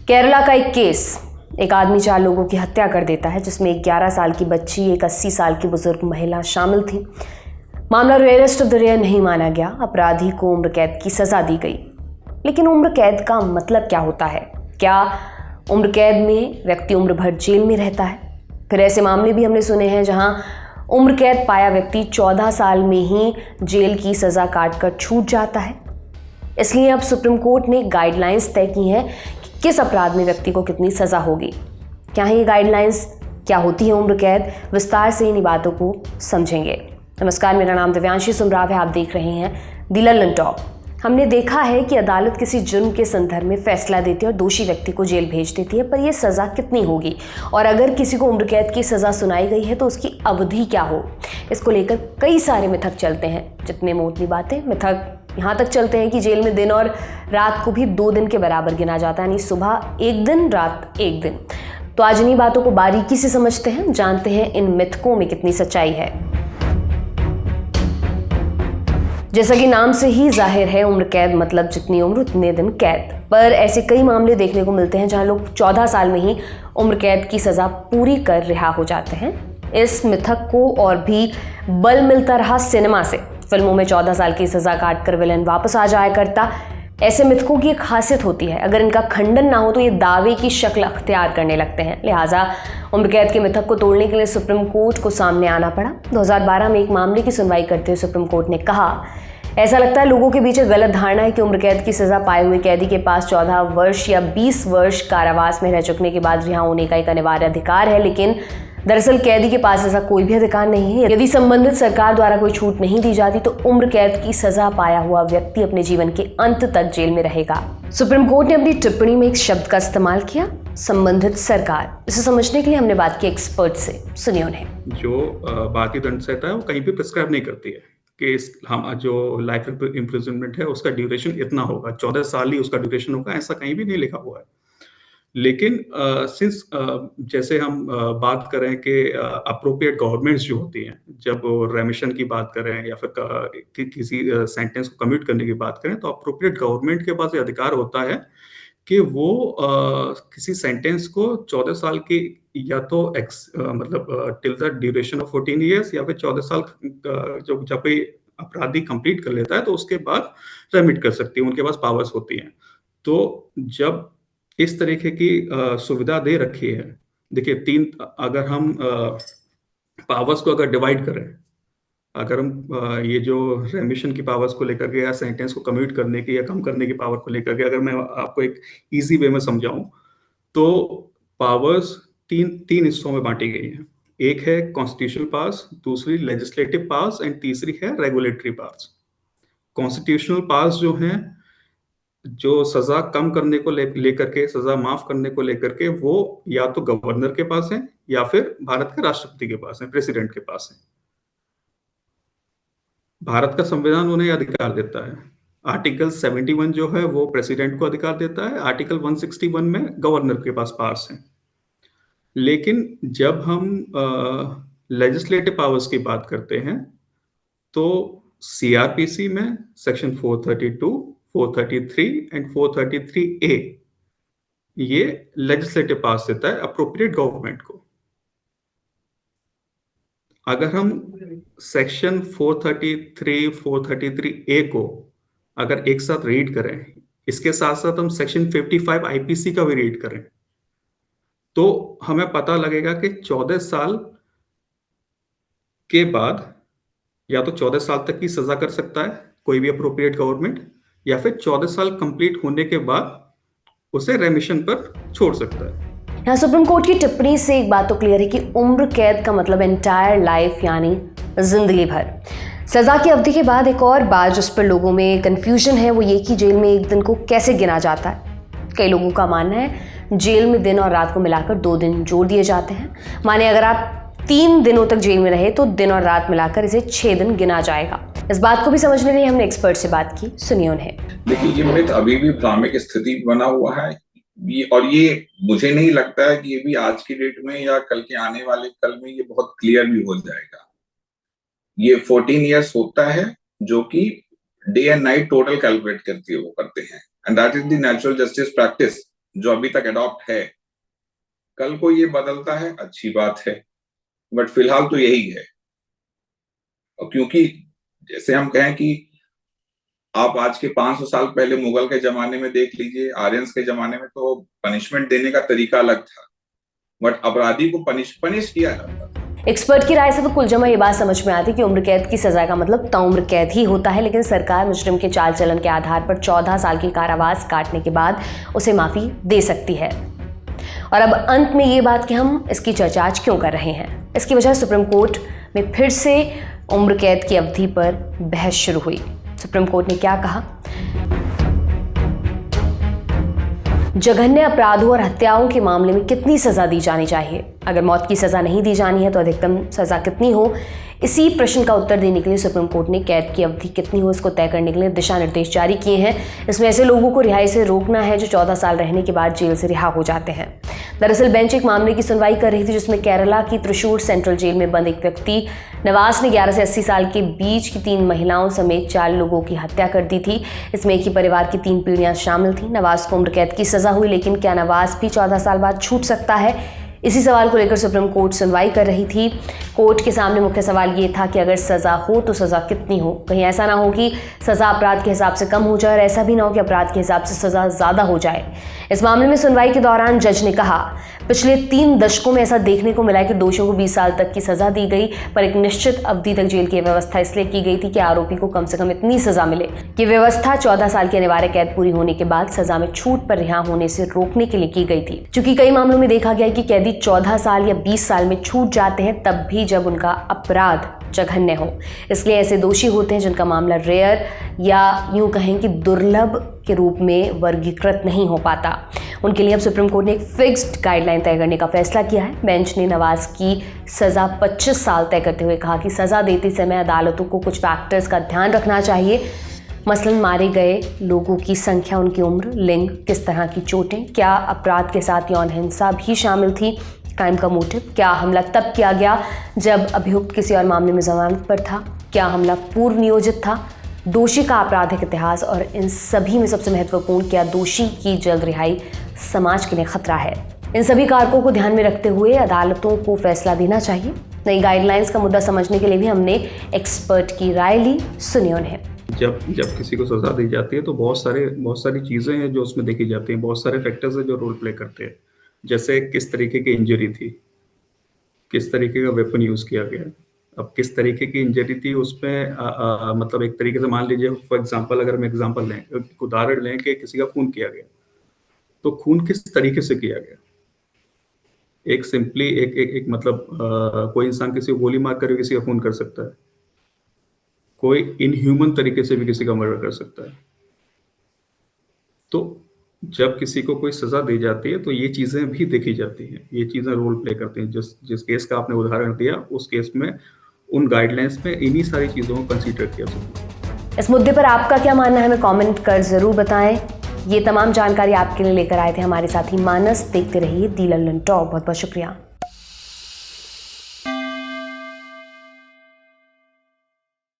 केरला का एक केस, एक आदमी 4 लोगों की हत्या कर देता है, जिसमें एक 11 साल की बच्ची, एक 80 साल की बुजुर्ग महिला शामिल थी। मामला रेयरेस्ट ऑफ द रेयर नहीं माना गया। अपराधी को उम्र कैद की सजा दी गई। लेकिन उम्र कैद का मतलब क्या होता है? क्या उम्र कैद में व्यक्ति उम्र भर जेल में रहता है? फिर ऐसे मामले भी हमने सुने हैं जहां उम्र कैद पाया व्यक्ति 14 साल में ही जेल की सजा काटकर छूट जाता है। इसलिए अब सुप्रीम कोर्ट ने गाइडलाइंस तय की हैं कि किस अपराध में व्यक्ति को कितनी सजा होगी। क्या है ये गाइडलाइंस, क्या होती है उम्र कैद, विस्तार से इन बातों को समझेंगे। नमस्कार, मेरा नाम दिव्यांशी सुमराव है। आप देख रहे हैं द लंदन टॉक। हमने देखा है कि अदालत किसी जुर्म के संदर्भ में फैसला देती है और दोषी व्यक्ति को जेल भेज देती है, पर यह सजा कितनी होगी और अगर किसी को उम्र कैद की सजा सुनाई गई है तो उसकी अवधि क्या हो, इसको लेकर कई सारे मिथक चलते हैं। जितने में उतनी बातें। मिथक यहाँ तक चलते हैं कि जेल में दिन और रात को भी 2 दिन के बराबर गिना जाता है, यानी सुबह 1 दिन, रात 1 दिन। तो आज इन्हीं बातों को बारीकी से समझते हैं, जानते हैं इन मिथकों में कितनी सच्चाई है। जैसा कि नाम से ही जाहिर है, उम्र कैद मतलब जितनी उम्र उतने दिन कैद। पर ऐसे कई मामले देखने को मिलते हैं जहां लोग 14 साल में ही उम्र कैद की सजा पूरी कर रिहा हो जाते हैं। इस मिथक को और भी बल मिलता रहा सिनेमा से। फिल्मों में 14 साल की सजा काटकर विलन वापस आ जाया करता। ऐसे मिथकों की एक खासियत होती है, अगर इनका खंडन ना हो तो ये दावे की शक्ल अख्तियार करने लगते हैं। लिहाजा उम्र कैद के मिथक को तोड़ने के लिए सुप्रीम कोर्ट को सामने आना पड़ा। 2012 में एक मामले की सुनवाई करते हुए सुप्रीम कोर्ट ने कहा, ऐसा लगता है लोगों के बीच एक गलत धारणा है कि उम्र कैद की सजा पाए हुए कैदी के पास 14 वर्ष या 20 वर्ष कारावास में रह चुकने के बाद रिहा होने का एक अनिवार्य अधिकार है, लेकिन दरअसल कैदी के पास ऐसा कोई भी अधिकार नहीं है। यदि संबंधित सरकार द्वारा कोई छूट नहीं दी जाती तो उम्र कैद की सजा पाया हुआ व्यक्ति अपने जीवन के अंत तक जेल में रहेगा। सुप्रीम कोर्ट ने अपनी टिप्पणी में एक शब्द का इस्तेमाल किया, संबंधित सरकार। इसे समझने के लिए हमने बात की एक्सपर्ट से, सुनिए उन्हें। जो भारतीय दंड संहिता है वो कहीं भी प्रिस्क्राइब नहीं करती है कि हम जो लाइफ इम्प्रिजनमेंट है उसका ड्यूरेशन इतना होगा, 14 साल ही उसका ड्यूरेशन होगा, ऐसा कहीं भी नहीं लिखा हुआ है। लेकिन सिंस जैसे हम बात करें कि अप्रोप्रिएट गवर्नमेंट्स जो होती हैं, जब रेमिशन की बात करें या फिर किसी सेंटेंस को कम्यूट करने की बात करें, तो अप्रोप्रिएट गवर्नमेंट के पास ये अधिकार होता है कि वो किसी सेंटेंस को 14 साल की या तो मतलब till the duration of 14 years या फिर 14 साल जब कोई अपराधी कंप्लीट कर लेता है तो उसके बाद रेमिट कर सकती है, उनके पास पावर्स होती हैं। तो जब इस तरीके की सुविधा दे रखी है, देखिए अगर हम पावर्स को अगर डिवाइड करें, अगर हम ये जो रेमिशन की पावर्स को लेकर के या सेंटेंस को कम्यूट करने की या कम करने की पावर को लेकर के अगर मैं आपको एक इजी वे में समझाऊं, तो पावर्स तीन हिस्सों में बांटी गई हैं। एक है कॉन्स्टिट्यूशनल पावर्स, दूसरी लेजिस्लेटिव पावर्स एंड तीसरी है रेगुलेटरी पावर्स। कॉन्स्टिट्यूशनल पावर्स जो हैं, जो सजा कम करने को लेकर के, सजा माफ करने को लेकर के, वो या तो गवर्नर के पास है या फिर भारत के राष्ट्रपति के पास है, प्रेसिडेंट के पास है। भारत का संविधान उन्हें अधिकार देता है। आर्टिकल 71 जो है वो प्रेसिडेंट को अधिकार देता है, आर्टिकल 161 में गवर्नर के पास पावर्स हैं। लेकिन जब हम लेजिस्लेटिव पावर्स की बात करते हैं तो सीआरपीसी में सेक्शन 432, 433 एंड 433A ये लेजिस्लेटिव पावर्स देता है अप्रोप्रिएट गवर्नमेंट को। अगर हम सेक्शन 433, 433A को अगर एक साथ रीड करें, इसके साथ साथ हम सेक्शन 55 आईपीसी का भी रीड करें, तो हमें पता लगेगा कि 14 साल के बाद या तो 14 साल तक की सजा कर सकता है कोई भी अप्रोप्रिएट गवर्नमेंट, या फिर 14 साल कंप्लीट होने के बाद उसे रेमिशन पर छोड़ सकता है। यहाँ सुप्रीम कोर्ट की टिप्पणी से एक बात तो क्लियर है कि उम्र कैद का मतलब एंटायर लाइफ, यानी जिंदगी भर। सजा की अवधि के बाद एक और बात जिस पर लोगों में कंफ्यूजन है वो ये कि जेल में 1 दिन को कैसे गिना जाता है। कई लोगों का मानना है जेल में दिन और रात को मिलाकर 2 दिन जोड़ दिए जाते हैं। माने अगर आप 3 दिनों तक जेल में रहे तो दिन और रात मिलाकर इसे 6 दिन गिना जाएगा। इस बात को भी समझने के लिए हमने एक्सपर्ट से बात की, सुनिए उन्हें। देखिए, ये मिथ अभी भी भ्रामक स्थिति बना हुआ है, और ये मुझे नहीं लगता है कि ये भी आज की डेट में या कल के आने वाले कल में ये बहुत क्लियर भी हो जाएगा। ये 14 इयर्स होता है जो कि day and night total calculate करती है, वो करते हैं, and that is the natural justice practice जो अभी तक अडॉप्ट है। कल को ये बदलता है, अच्छी बात है, बट फिलहाल तो यही है। और क्योंकि जैसे हम कहें कि आप आज के 500 साल पहले मुगल के जमाने में देख लीजिए, आर्यंस के जमाने में तो पनिशमेंट देने का तरीका अलग था, बट अपराधी को पनिश किया जाता था। एक्सपर्ट की राय से तो कुल जमा ये बात समझ में आती कि उम्र कैद की सजा का मतलब ताउम्र कैद ही होता है, लेकिन सरकार मुजरिम के चाल चलन के आधार पर 14 साल की कारावास काटने के बाद उसे माफी दे सकती है। और अब अंत में ये बात कि हम इसकी चर्चा आज क्यों कर रहे हैं, इसकी वजह सुप्रीम कोर्ट में फिर से उम्र कैद की अवधि पर बहस शुरू हुई। सुप्रीम कोर्ट ने क्या कहा? जघन्य अपराधों और हत्याओं के मामले में कितनी सजा दी जानी चाहिए? अगर मौत की सजा नहीं दी जानी है तो अधिकतम सजा कितनी हो? इसी प्रश्न का उत्तर देने के लिए सुप्रीम कोर्ट ने कैद की अवधि कितनी हो इसको तय करने के लिए दिशा निर्देश जारी किए हैं। इसमें ऐसे लोगों को रिहाई से रोकना है जो 14 साल रहने के बाद जेल से रिहा हो जाते हैं। दरअसल बेंच एक मामले की सुनवाई कर रही थी जिसमें केरला की त्रिशूर सेंट्रल जेल में बंद एक व्यक्ति नवाज ने 11 से 80 साल के बीच की 3 महिलाओं समेत 4 लोगों की हत्या कर दी थी। इसमें एक ही परिवार की 3 पीढ़ियां शामिल थी। नवाज को उम्र कैद की सजा हुई, लेकिन क्या नवाज भी 14 साल बाद छूट सकता है? इसी सवाल को लेकर सुप्रीम कोर्ट सुनवाई कर रही थी। कोर्ट के सामने मुख्य सवाल ये था कि अगर सजा हो तो सजा कितनी हो? कहीं ऐसा ना हो कि सजा अपराध के हिसाब से कम हो जाए और ऐसा भी ना हो कि अपराध के हिसाब से सजा ज्यादा हो जाए। इस मामले में सुनवाई के दौरान जज ने कहा, पिछले 3 दशकों में ऐसा देखने को मिला है कि दोषियों को 20 साल तक की सजा दी गई, पर एक निश्चित अवधि तक जेल की व्यवस्था इसलिए की गई थी कि आरोपी को कम से कम इतनी सजा मिले। ये व्यवस्था 14 साल की अनिवार्य कैद पूरी होने के बाद सजा में छूट पर रिहा होने से रोकने के लिए की गई थी। चूंकि कई मामलों में देखा गया कि कैदी 14 साल या 20 साल में छूट जाते हैं, तब भी जब उनका अपराध जघन्य हो। इसलिए ऐसे दोषी होते हैं जिनका मामला रेयर या यूं कहें कि दुर्लभ के रूप में वर्गीकृत नहीं हो पाता। उनके लिए अब सुप्रीम कोर्ट ने एक फिक्स्ड गाइडलाइन तय करने का फैसला किया है। बेंच ने नवाज की सजा 25 साल तय करते हुए कहा कि सजा देते समय अदालतों को कुछ फैक्टर्स का ध्यान रखना चाहिए। मसलन मारे गए लोगों की संख्या, उनकी उम्र, लिंग, किस तरह की चोटें, क्या अपराध के साथ यौन हिंसा भी शामिल थी, क्राइम का मोटिव, क्या हमला तब किया गया जब अभियुक्त किसी और मामले में जमानत पर था, क्या हमला पूर्व नियोजित था, दोषी का आपराधिक इतिहास और इन सभी में सबसे महत्वपूर्ण, क्या दोषी की जल्द रिहाई समाज के लिए खतरा है। इन सभी कारकों को ध्यान में रखते हुए अदालतों को फैसला देना चाहिए। नई गाइडलाइंस का मुद्दा समझने के लिए भी हमने एक्सपर्ट की राय ली, सुनिए उन्हें। जब किसी को सजा दी जाती है तो बहुत सारी चीजें हैं जो उसमें देखी जाती हैं, बहुत सारे फैक्टर्स हैं जो रोल प्ले करते हैं। जैसे किस तरीके की इंजरी थी, किस तरीके का वेपन यूज किया गया। अब किस तरीके की इंजरी थी उसमें मतलब एक तरीके से मान लीजिए फॉर एग्जांपल, अगर हम एग्जांपल लें, उदाहरण लें कि किसी का खून किया गया, तो खून किस तरीके से किया गया। एक सिंपली एक मतलब कोई इंसान किसी को गोली मार कर किसी का खून कर सकता है, कोई इनह्यूमन तरीके से भी किसी का मर्डर कर सकता है। तो जब किसी को कोई सजा दी जाती है तो ये चीजें भी देखी जाती हैं, ये चीजें रोल प्ले करती हैं। जिस केस का आपने उदाहरण दिया, उस केस में उन गाइडलाइंस में इन्हीं सारी चीजों को कंसीडर किया जाता है। इस मुद्दे पर आपका क्या मानना है, हमें कमेंट कर जरूर बताएं। ये तमाम जानकारी आपके लिए लेकर आए थे हमारे साथी मानस। देखते रहिए दी लंदन टॉक। बहुत बहुत शुक्रिया।